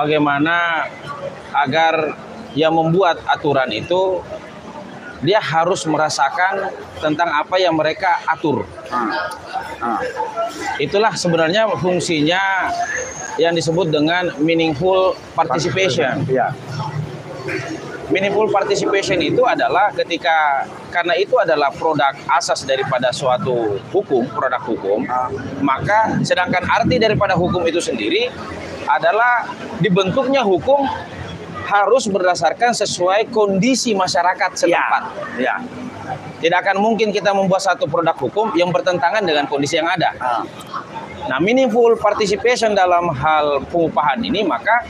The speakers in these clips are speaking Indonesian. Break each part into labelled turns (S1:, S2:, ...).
S1: bagaimana agar yang membuat aturan itu dia harus merasakan tentang apa yang mereka atur. Itulah sebenarnya fungsinya yang disebut dengan meaningful participation. Meaningful participation itu adalah karena itu adalah produk asas daripada suatu hukum, produk hukum, maka sedangkan arti daripada hukum itu sendiri adalah dibentuknya hukum harus berdasarkan sesuai kondisi masyarakat setempat. Tidak akan mungkin kita membuat satu produk hukum yang bertentangan dengan kondisi yang ada. Nah, meaningful participation dalam hal pengupahan ini maka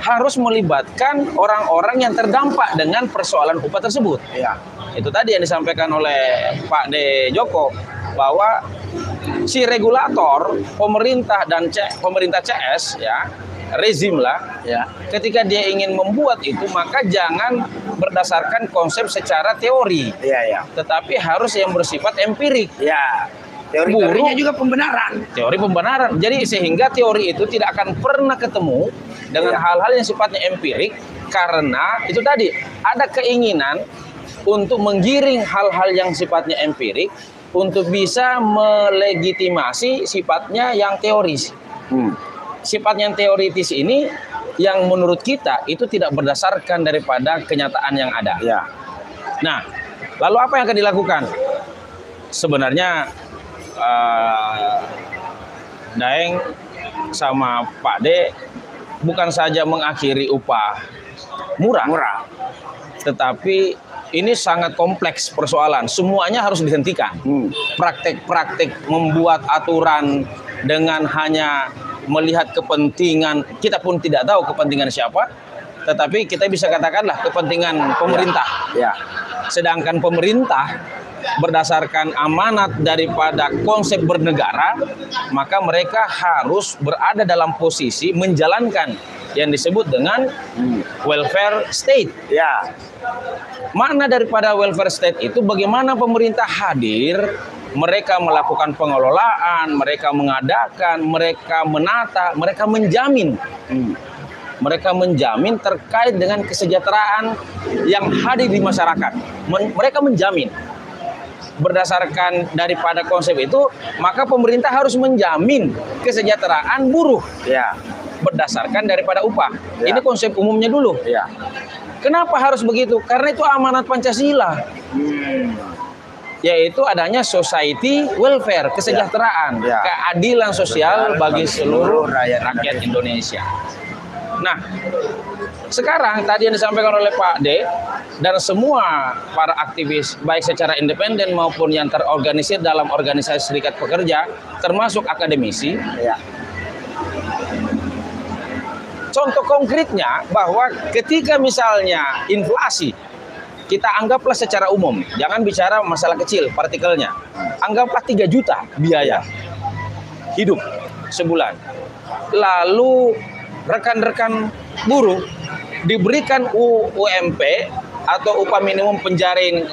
S1: harus melibatkan orang-orang yang terdampak dengan persoalan upah tersebut. Itu tadi yang disampaikan oleh Pak De Joko, bahwa si regulator, pemerintah dan pemerintah CS rezim lah, ketika dia ingin membuat itu maka jangan berdasarkan konsep secara teori, tetapi harus yang bersifat empirik.
S2: Teorinya juga pembenaran.
S1: Teori pembenaran. Jadi sehingga teori itu tidak akan pernah ketemu dengan hal-hal yang sifatnya empirik, karena itu tadi ada keinginan untuk menggiring hal-hal yang sifatnya empirik untuk bisa melegitimasi sifatnya yang teoris. Sifat yang teoritis ini yang menurut kita itu tidak berdasarkan daripada kenyataan yang ada. Nah, lalu apa yang akan dilakukan? Sebenarnya Daeng sama Pak D bukan saja mengakhiri upah murah, tetapi ini sangat kompleks persoalan. Semuanya harus dihentikan. Praktek-praktek membuat aturan dengan hanya melihat kepentingan, kita pun tidak tahu kepentingan siapa, tetapi kita bisa katakanlah kepentingan pemerintah. Sedangkan pemerintah berdasarkan amanat daripada konsep bernegara, maka mereka harus berada dalam posisi menjalankan yang disebut dengan welfare state. Makna daripada welfare state itu bagaimana pemerintah hadir, mereka melakukan pengelolaan, mereka mengadakan, mereka menata, mereka menjamin. Mereka menjamin terkait dengan kesejahteraan yang hadir di masyarakat. Mereka menjamin. Berdasarkan daripada konsep itu, maka pemerintah harus menjamin kesejahteraan buruh. Berdasarkan daripada upah. Ini konsep umumnya dulu. Kenapa harus begitu? Karena itu amanat Pancasila. Yaitu adanya society welfare, kesejahteraan, keadilan sosial bagi seluruh rakyat Indonesia. Nah, sekarang tadi yang disampaikan oleh Pak D dan semua para aktivis baik secara independen maupun yang terorganisir dalam organisasi serikat pekerja, termasuk akademisi. Contoh konkretnya bahwa ketika misalnya inflasi, kita anggaplah secara umum, jangan bicara masalah kecil partikelnya. Anggaplah 3 juta biaya hidup sebulan. Lalu rekan-rekan buruh diberikan UMP atau upah minimum penjaring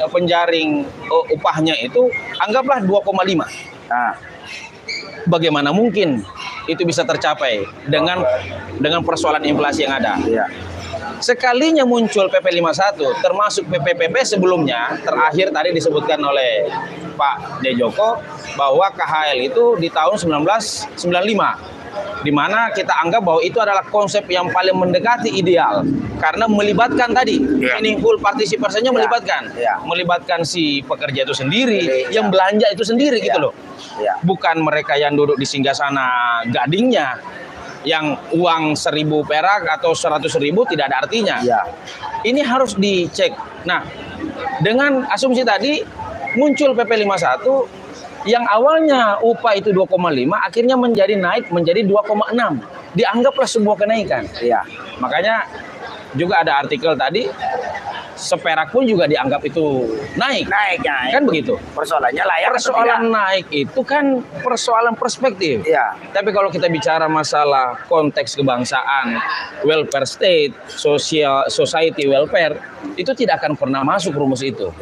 S1: upahnya itu anggaplah 2,5. Bagaimana mungkin itu bisa tercapai dengan persoalan inflasi yang ada? Sekalinya muncul PP 51 termasuk PP-PP sebelumnya, terakhir tadi disebutkan oleh Pak De Joko bahwa KHL itu di tahun 1995, di mana kita anggap bahwa itu adalah konsep yang paling mendekati ideal karena melibatkan tadi meaningful participation-nya melibatkan si pekerja itu sendiri, yang belanja itu sendiri gitu loh. Bukan mereka yang duduk di singgasana Gadingnya yang uang 1.000 perak atau 100.000 tidak ada artinya. Ini harus dicek. Nah, dengan asumsi tadi muncul PP 51 yang awalnya upah itu 2,5 akhirnya naik menjadi 2,6. Dianggaplah sebuah kenaikan. Makanya juga ada artikel tadi, seperak pun juga dianggap itu naik. Kan begitu.
S2: Persoalannya layak.
S1: Persoalan naik itu kan persoalan perspektif. Tapi kalau kita bicara masalah konteks kebangsaan, welfare state, society welfare, itu tidak akan pernah masuk rumus itu.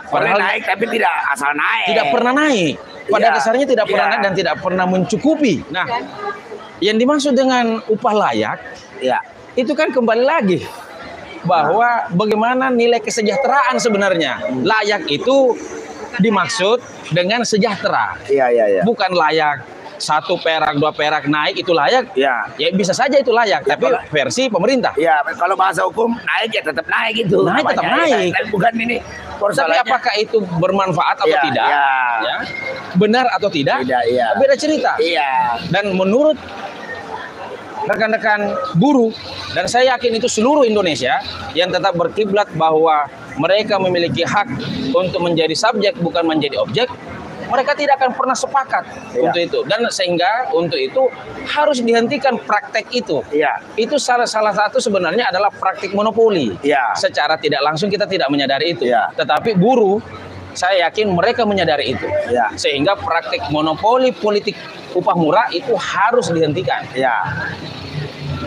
S2: Padahal naik tapi tidak asal naik.
S1: Tidak pernah naik. Pada dasarnya tidak pernah naik dan tidak pernah mencukupi. Nah, yang dimaksud dengan upah layak
S2: Ya.
S1: itu kan kembali lagi bahwa bagaimana nilai kesejahteraan sebenarnya. Layak itu dimaksud dengan sejahtera.
S2: Iya, iya, iya.
S1: Bukan layak 1 perak, 2 perak naik itu layak.
S2: Ya.
S1: Ya bisa saja itu layak,
S2: Ya,
S1: tapi
S2: kalau-
S1: versi pemerintah.
S2: Ya, kalau bahasa hukum naik ya tetap naik itu.
S1: Naik tetap
S2: namanya,
S1: naik.
S2: Ya. Tapi bukan ini.
S1: Tapi
S2: Persoalannya-
S1: apakah itu bermanfaat atau
S2: Ya,
S1: tidak?
S2: ya.
S1: Ya. Benar atau tidak?
S2: Tidak, iya.
S1: Beda cerita.
S2: Iya.
S1: Dan menurut rekan-rekan buruh, dan saya yakin itu seluruh Indonesia yang tetap berkiblat bahwa mereka memiliki hak untuk menjadi subjek bukan menjadi objek, mereka tidak akan pernah sepakat
S2: Iya.
S1: untuk itu. Dan sehingga untuk itu harus dihentikan praktek itu.
S2: Iya.
S1: Itu salah satu sebenarnya adalah praktik monopoli.
S2: Iya.
S1: Secara tidak langsung kita tidak menyadari itu.
S2: Iya.
S1: Tetapi buruh, saya yakin mereka menyadari itu.
S2: Iya.
S1: Sehingga praktik monopoli politik upah murah itu harus dihentikan.
S2: Ya.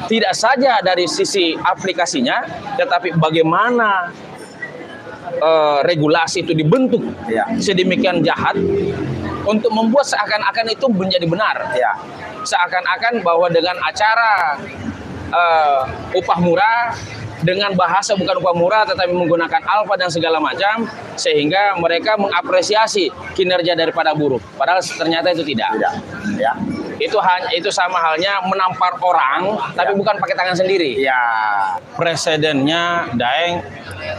S1: Tidak saja dari sisi aplikasinya, tetapi bagaimana regulasi itu dibentuk
S2: Ya.
S1: sedemikian jahat untuk membuat seakan-akan itu menjadi benar.
S2: Ya.
S1: Seakan-akan bahwa dengan acara upah murah dengan bahasa bukan upah murah tetapi menggunakan alfa dan segala macam sehingga mereka mengapresiasi kinerja daripada buruh. Padahal ternyata itu tidak.
S2: Tidak. Ya.
S1: Itu sama halnya menampar orang tapi bukan pakai tangan sendiri.
S2: Ya.
S1: Presidennya Daeng,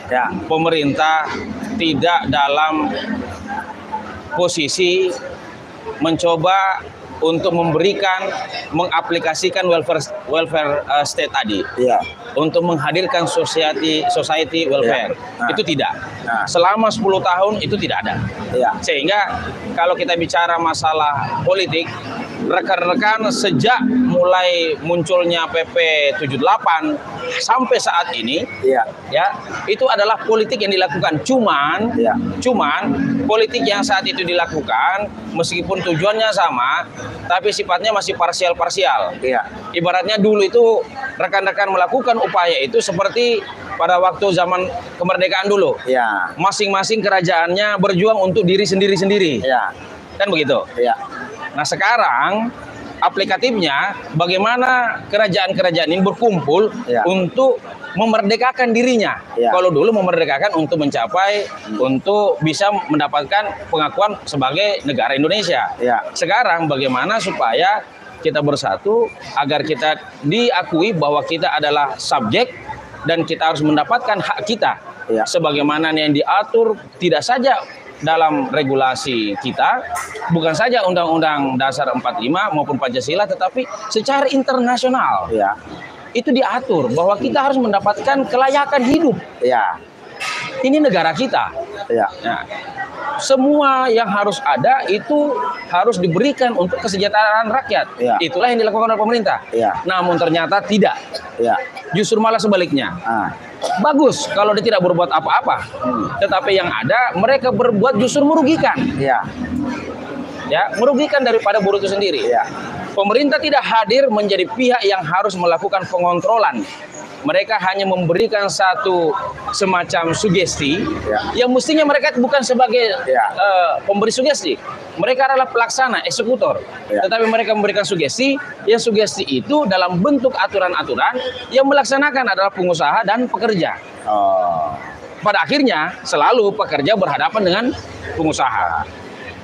S2: Ya.
S1: pemerintah tidak dalam posisi mencoba untuk mengaplikasikan welfare state tadi.
S2: Iya.
S1: Untuk menghadirkan society welfare.
S2: Nah.
S1: Itu tidak.
S2: Nah.
S1: Selama 10 tahun itu tidak ada.
S2: Iya.
S1: Sehingga kalau kita bicara masalah politik, rekan-rekan sejak mulai munculnya PP 78 sampai saat ini,
S2: Iya.
S1: ya, itu adalah politik yang dilakukan. Cuman
S2: Iya.
S1: politik yang saat itu dilakukan meskipun tujuannya sama, tapi sifatnya masih parsial-parsial.
S2: Iya.
S1: Ibaratnya dulu itu rekan-rekan melakukan upaya itu seperti pada waktu zaman kemerdekaan dulu.
S2: Iya.
S1: Masing-masing kerajaannya berjuang untuk diri sendiri-sendiri.
S2: Iya.
S1: Kan begitu?
S2: Iya.
S1: Nah sekarang aplikatifnya bagaimana kerajaan-kerajaan ini berkumpul
S2: Ya.
S1: untuk memerdekakan dirinya.
S2: Ya.
S1: Kalau dulu memerdekakan untuk mencapai untuk bisa mendapatkan pengakuan sebagai negara Indonesia.
S2: Ya.
S1: Sekarang bagaimana supaya kita bersatu agar kita diakui bahwa kita adalah subjek dan kita harus mendapatkan hak kita.
S2: Ya.
S1: Sebagaimana yang diatur tidak saja dalam regulasi kita, bukan saja Undang-Undang Dasar 45 maupun Pancasila, tetapi secara internasional
S2: Iya.
S1: itu diatur bahwa kita harus mendapatkan kelayakan hidup.
S2: Iya.
S1: Ini negara kita.
S2: Iya.
S1: Nah, semua yang harus ada itu harus diberikan untuk kesejahteraan rakyat.
S2: Iya.
S1: Itulah yang dilakukan oleh pemerintah.
S2: Iya.
S1: Namun ternyata tidak.
S2: Iya.
S1: Justru malah sebaliknya.
S2: Ah.
S1: Bagus kalau dia tidak berbuat apa-apa. Tetapi yang ada mereka berbuat justru merugikan.
S2: Iya.
S1: Ya, merugikan daripada buruh itu sendiri.
S2: Iya.
S1: Pemerintah tidak hadir menjadi pihak yang harus melakukan pengontrolan. Mereka hanya memberikan satu semacam sugesti
S2: Ya.
S1: yang mestinya mereka bukan sebagai
S2: Ya.
S1: pemberi sugesti. Mereka adalah pelaksana, eksekutor.
S2: Ya.
S1: Tetapi mereka memberikan sugesti, yang sugesti itu dalam bentuk aturan-aturan yang melaksanakan adalah pengusaha dan pekerja.
S2: Oh.
S1: Pada akhirnya selalu pekerja berhadapan dengan pengusaha.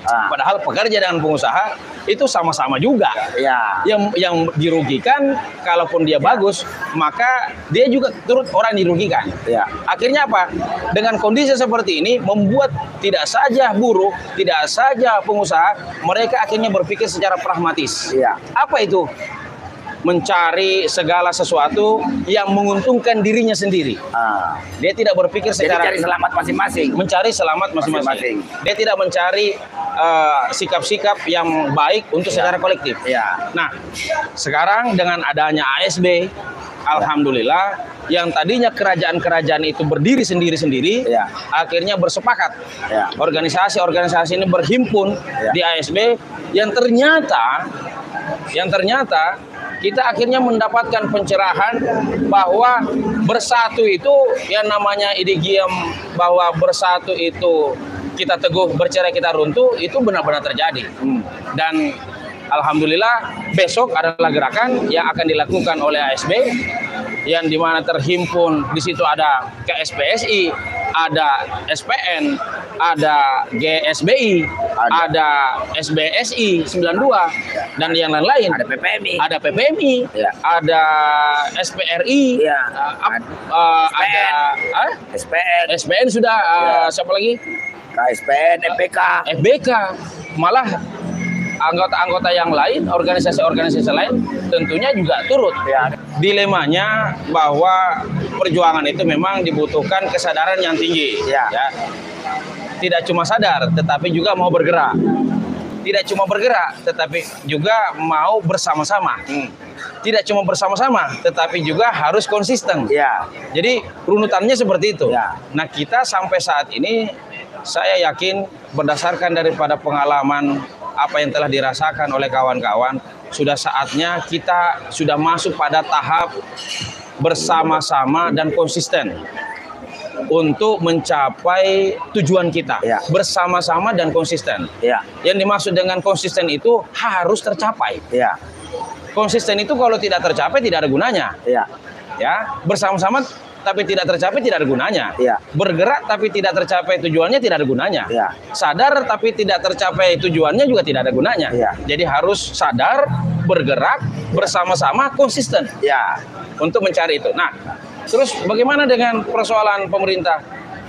S2: Ah.
S1: Padahal pekerja dan pengusaha itu sama-sama juga.
S2: Iya.
S1: Yang dirugikan, kalaupun dia bagus, maka dia juga turut orang dirugikan.
S2: Iya.
S1: Akhirnya apa? Dengan kondisi seperti ini membuat tidak saja buruh, tidak saja pengusaha, mereka akhirnya berpikir secara pragmatis.
S2: Iya.
S1: Apa itu? Mencari segala sesuatu yang menguntungkan dirinya sendiri.
S2: Ah.
S1: Dia tidak berpikir
S2: Jadi
S1: secara
S2: cari selamat masing-masing.
S1: mencari selamat masing-masing. Dia tidak mencari sikap-sikap yang baik untuk secara kolektif.
S2: Iya.
S1: Nah, sekarang dengan adanya ASB, alhamdulillah, yang tadinya kerajaan-kerajaan itu berdiri sendiri-sendiri,
S2: Ya.
S1: akhirnya bersepakat.
S2: Ya.
S1: Organisasi-organisasi ini berhimpun
S2: Ya.
S1: di ASB, yang ternyata kita akhirnya mendapatkan pencerahan bahwa bersatu itu yang namanya idegiem bahwa bersatu itu kita teguh, bercerai kita runtuh, itu benar-benar terjadi. Dan Alhamdulillah besok adalah gerakan yang akan dilakukan oleh ASB, yang dimana terhimpun di situ ada KSPSI, ada SPN, ada GSBI, ada SBSI 92 dan yang lain-lain.
S2: Ada PPMI,
S1: ada PPMI,
S2: ya.
S1: ada SPRI,
S2: ya.
S1: ada
S2: SPN,
S1: SPN sudah, siapa lagi?
S2: KSPN,
S1: FBK, malah anggota-anggota yang lain, organisasi-organisasi lain tentunya juga turut.
S2: Ya.
S1: Dilemanya bahwa perjuangan itu memang dibutuhkan kesadaran yang tinggi.
S2: Ya.
S1: Ya. Tidak cuma sadar, tetapi juga mau bergerak. Tidak cuma bergerak, tetapi juga mau bersama-sama. Tidak cuma bersama-sama, tetapi juga harus konsisten.
S2: Ya.
S1: Jadi runutannya seperti itu.
S2: Ya.
S1: Nah, kita sampai saat ini, saya yakin berdasarkan daripada pengalaman apa yang telah dirasakan oleh kawan-kawan, sudah saatnya kita sudah masuk pada tahap bersama-sama dan konsisten untuk mencapai tujuan kita.
S2: Ya.
S1: Bersama-sama dan konsisten.
S2: Ya.
S1: Yang dimaksud dengan konsisten itu harus tercapai.
S2: Ya.
S1: Konsisten itu kalau tidak tercapai tidak ada gunanya.
S2: Ya.
S1: Ya, bersama-sama tapi tidak tercapai tidak ada gunanya.
S2: Ya.
S1: Bergerak tapi tidak tercapai tujuannya tidak ada gunanya.
S2: Ya.
S1: Sadar tapi tidak tercapai tujuannya juga tidak ada gunanya.
S2: Ya.
S1: Jadi harus sadar, bergerak bersama-sama, konsisten.
S2: Ya.
S1: Untuk mencari itu. Nah, terus bagaimana dengan persoalan pemerintah?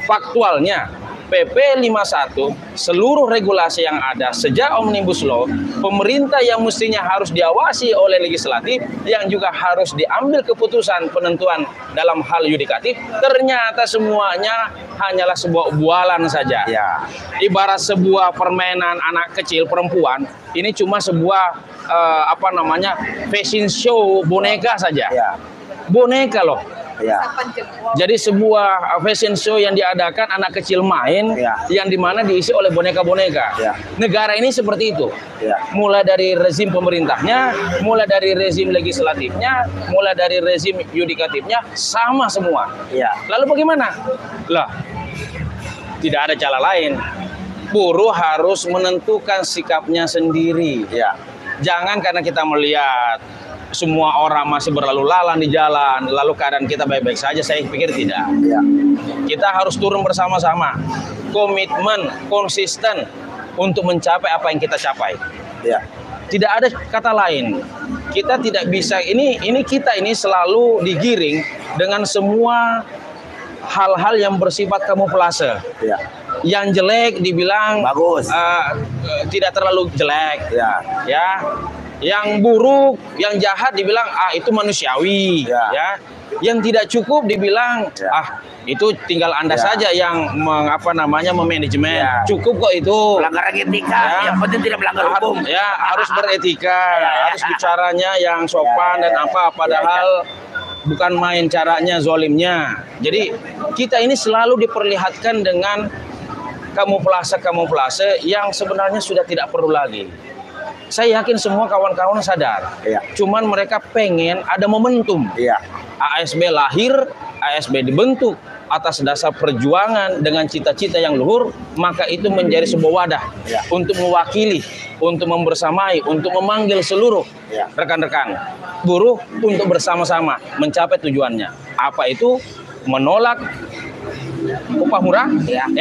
S1: Faktualnya PP 51 seluruh regulasi yang ada sejak Omnibus Law, pemerintah yang mestinya harus diawasi oleh legislatif, yang juga harus diambil keputusan penentuan dalam hal yudikatif, ternyata semuanya hanyalah sebuah bualan saja.
S2: Ya.
S1: Ibarat sebuah permainan anak kecil perempuan, ini cuma sebuah fashion show boneka saja.
S2: Ya.
S1: Boneka loh.
S2: Ya.
S1: Jadi sebuah fashion show yang diadakan anak kecil main,
S2: Ya.
S1: yang dimana diisi oleh boneka-boneka.
S2: Ya.
S1: Negara ini seperti itu.
S2: Ya.
S1: Mulai dari rezim pemerintahnya, mulai dari rezim legislatifnya, mulai dari rezim yudikatifnya, sama semua.
S2: Ya.
S1: Lalu bagaimana? Lah, tidak ada cara lain. Buruh harus menentukan sikapnya sendiri.
S2: Ya.
S1: Jangan karena kita melihat semua orang masih berlalu lalang di jalan, lalu keadaan kita baik-baik saja, saya pikir tidak.
S2: Ya.
S1: Kita harus turun bersama-sama, komitmen, konsisten untuk mencapai apa yang kita capai.
S2: Ya.
S1: Tidak ada kata lain. Kita tidak bisa, ini kita ini selalu digiring dengan semua hal-hal yang bersifat kamuflase.
S2: Ya.
S1: Yang jelek dibilang
S2: bagus,
S1: tidak terlalu jelek.
S2: Ya.
S1: Ya. Yang buruk, yang jahat dibilang itu manusiawi, ya. Yang tidak cukup dibilang itu tinggal Anda saja yang memanajemen.
S2: Ya.
S1: Cukup kok itu.
S2: Pelanggaran etika, yang penting tidak melanggar hukum.
S1: Ya, harus beretika, harus bicaranya yang sopan dan padahal bukan main caranya zolimnya. Jadi kita ini selalu diperlihatkan dengan kamuflase yang sebenarnya sudah tidak perlu lagi. Saya yakin semua kawan-kawan sadar.
S2: Ya.
S1: Cuman mereka pengen ada momentum.
S2: Ya.
S1: ASB lahir, ASB dibentuk atas dasar perjuangan dengan cita-cita yang luhur, maka itu menjadi sebuah wadah untuk mewakili, untuk membersamai, untuk memanggil seluruh rekan-rekan buruh untuk bersama-sama mencapai tujuannya. Apa itu? Menolak upah murah,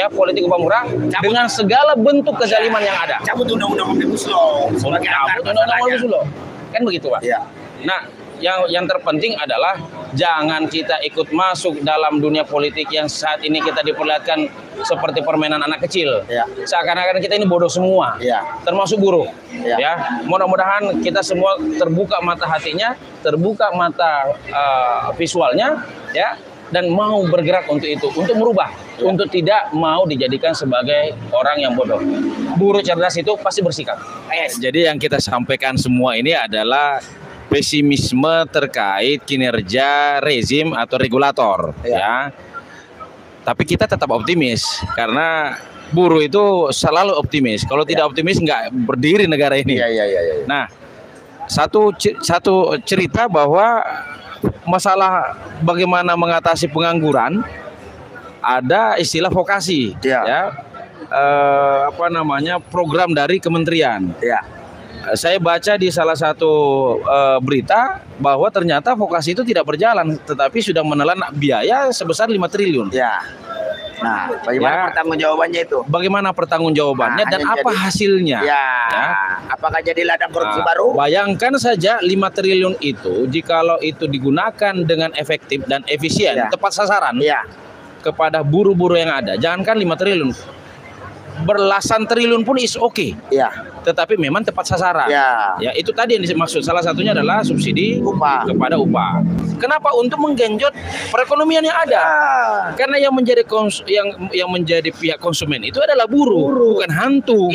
S1: politik upah murah dengan segala bentuk kezaliman yang ada.
S2: Cabut undang-undang Omnibus Law sebagai akar
S1: Omnibus Law. Kan begitu, Pak?
S2: Ya.
S1: Nah, yang terpenting adalah jangan kita ikut masuk dalam dunia politik yang saat ini kita diperlihatkan seperti permainan anak kecil.
S2: Ya.
S1: Seakan-akan kita ini bodoh semua.
S2: Ya.
S1: Termasuk buruh.
S2: Ya.
S1: Ya. Mudah-mudahan kita semua terbuka mata hatinya, terbuka mata visualnya, ya. Dan mau bergerak untuk itu, untuk merubah, untuk tidak mau dijadikan sebagai orang yang bodoh. Buruh cerdas itu pasti bersikap. Jadi yang kita sampaikan semua ini adalah pesimisme terkait kinerja rezim atau regulator, ya. Tapi kita tetap optimis karena buruh itu selalu optimis. Kalau tidak optimis nggak berdiri negara ini. Nah, satu cerita bahwa masalah bagaimana mengatasi pengangguran, ada istilah vokasi, ya. Program dari kementerian.
S2: Ya.
S1: saya baca di salah satu berita bahwa ternyata vokasi itu tidak berjalan, tetapi sudah menelan biaya sebesar 5 triliun.
S2: Ya. Nah, bagaimana pertanggungjawabannya itu?
S1: Bagaimana pertanggungjawabannya dan apa hasilnya?
S2: Ya. Apakah jadi ladang korupsi baru?
S1: Bayangkan saja 5 triliun itu, jikalau itu digunakan dengan efektif dan efisien, tepat sasaran kepada buruh-buruh yang ada. Jangankan 5 triliun, berlasan triliun pun is oke. Tetapi memang tepat sasaran. Ya, itu tadi yang dimaksud. Salah satunya adalah subsidi kepada upah. Kenapa? Untuk menggenjot perekonomian yang ada. Karena yang menjadi yang menjadi pihak konsumen itu adalah buruh. Bukan hantu.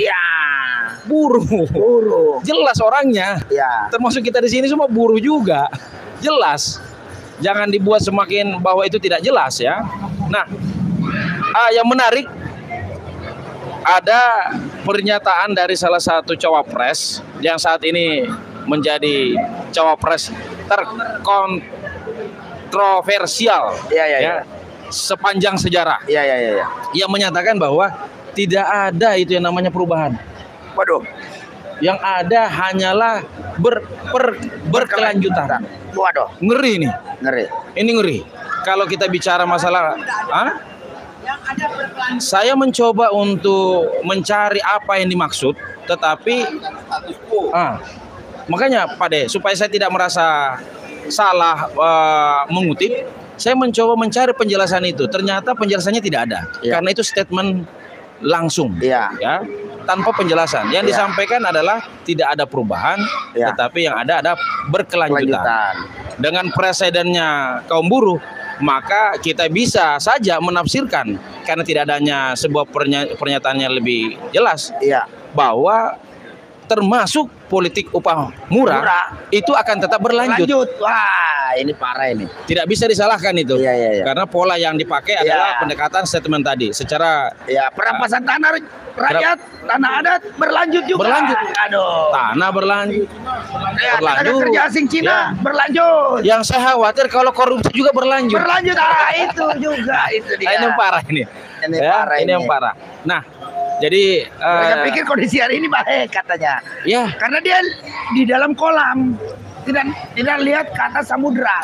S1: Buruh. Jelas orangnya. Termasuk kita di sini semua buruh juga. Jelas. Jangan dibuat semakin bahwa itu tidak jelas ya. Nah, yang menarik, ada pernyataan dari salah satu cawapres yang saat ini menjadi cawapres terkontroversial sepanjang sejarah. Yang menyatakan bahwa tidak ada itu yang namanya perubahan.
S2: Waduh.
S1: Yang ada hanyalah berkelanjutan.
S2: Waduh.
S1: Ngeri nih.
S2: Ngeri.
S1: Ini ngeri. Kalau kita bicara masalah saya mencoba untuk mencari apa yang dimaksud, tetapi makanya Pak De, supaya saya tidak merasa salah mengutip, saya mencoba mencari penjelasan itu. Ternyata penjelasannya tidak ada, karena itu statement langsung, ya, tanpa penjelasan. Yang disampaikan adalah tidak ada perubahan, tetapi yang ada berkelanjutan. Dengan presidennya kaum buruh, maka kita bisa saja menafsirkan, karena tidak adanya sebuah pernyataan yang lebih jelas bahwa termasuk politik upah murah itu akan tetap berlanjut.
S2: Wah, ini parah ini.
S1: Tidak bisa disalahkan itu. Karena pola yang dipakai adalah pendekatan statement tadi. Secara
S2: perampasan tanah rakyat, tanah adat berlanjut juga. Aduh.
S1: Tanah berlanjut.
S2: Tenaga kerja asing Cina berlanjut.
S1: Yang saya khawatir kalau korupsi juga berlanjut.
S2: Itu juga itu dia.
S1: Ini yang parah ini. Ini yang parah. Nah, jadi
S2: mereka pikir kondisi hari ini baik katanya.
S1: Karena
S2: dia di dalam kolam, tidak lihat ke atas samudra.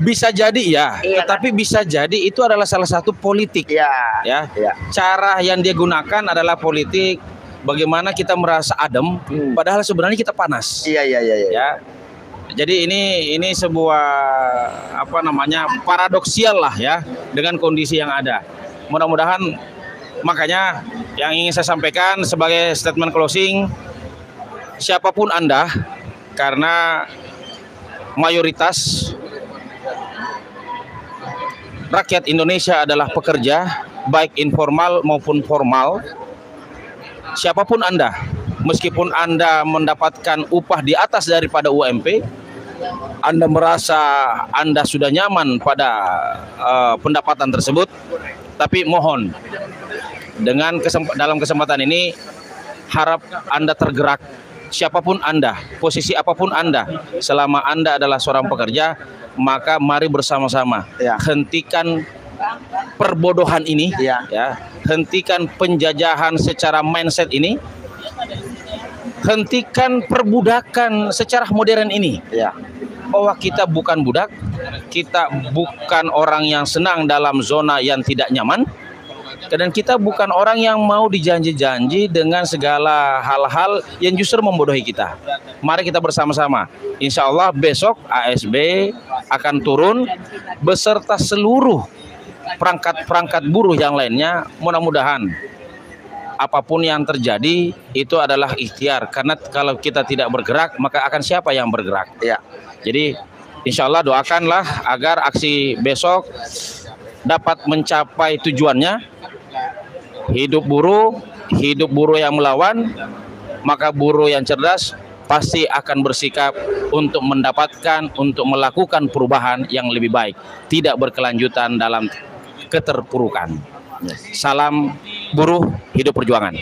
S1: Bisa jadi tetapi bisa jadi itu adalah salah satu politik. Cara yang dia gunakan adalah politik. Bagaimana kita merasa adem, padahal sebenarnya kita panas. Jadi ini sebuah paradoksial lah ya dengan kondisi yang ada. Mudah-mudahan, makanya yang ingin saya sampaikan sebagai statement closing, siapapun Anda, karena mayoritas rakyat Indonesia adalah pekerja, baik informal maupun formal. Siapapun Anda, meskipun Anda mendapatkan upah di atas daripada UMP, Anda merasa Anda sudah nyaman pada pendapatan tersebut, tapi mohon dalam kesempatan ini harap Anda tergerak. Siapapun Anda, posisi apapun Anda, selama Anda adalah seorang pekerja, maka mari bersama-sama hentikan perbodohan ini, hentikan penjajahan secara mindset ini, hentikan perbudakan secara modern ini. Bahwa kita bukan budak, kita bukan orang yang senang dalam zona yang tidak nyaman, dan kita bukan orang yang mau dijanji-janji dengan segala hal-hal yang justru membodohi kita. Mari kita bersama-sama. Insya Allah besok ASB akan turun beserta seluruh perangkat-perangkat buruh yang lainnya. Mudah-mudahan apapun yang terjadi itu adalah ikhtiar, karena kalau kita tidak bergerak maka akan siapa yang bergerak? Jadi insya Allah doakanlah agar aksi besok dapat mencapai tujuannya. Hidup buruh yang melawan, maka buruh yang cerdas pasti akan bersikap untuk mendapatkan, untuk melakukan perubahan yang lebih baik, tidak berkelanjutan dalam keterpurukan. Salam buruh, hidup perjuangan.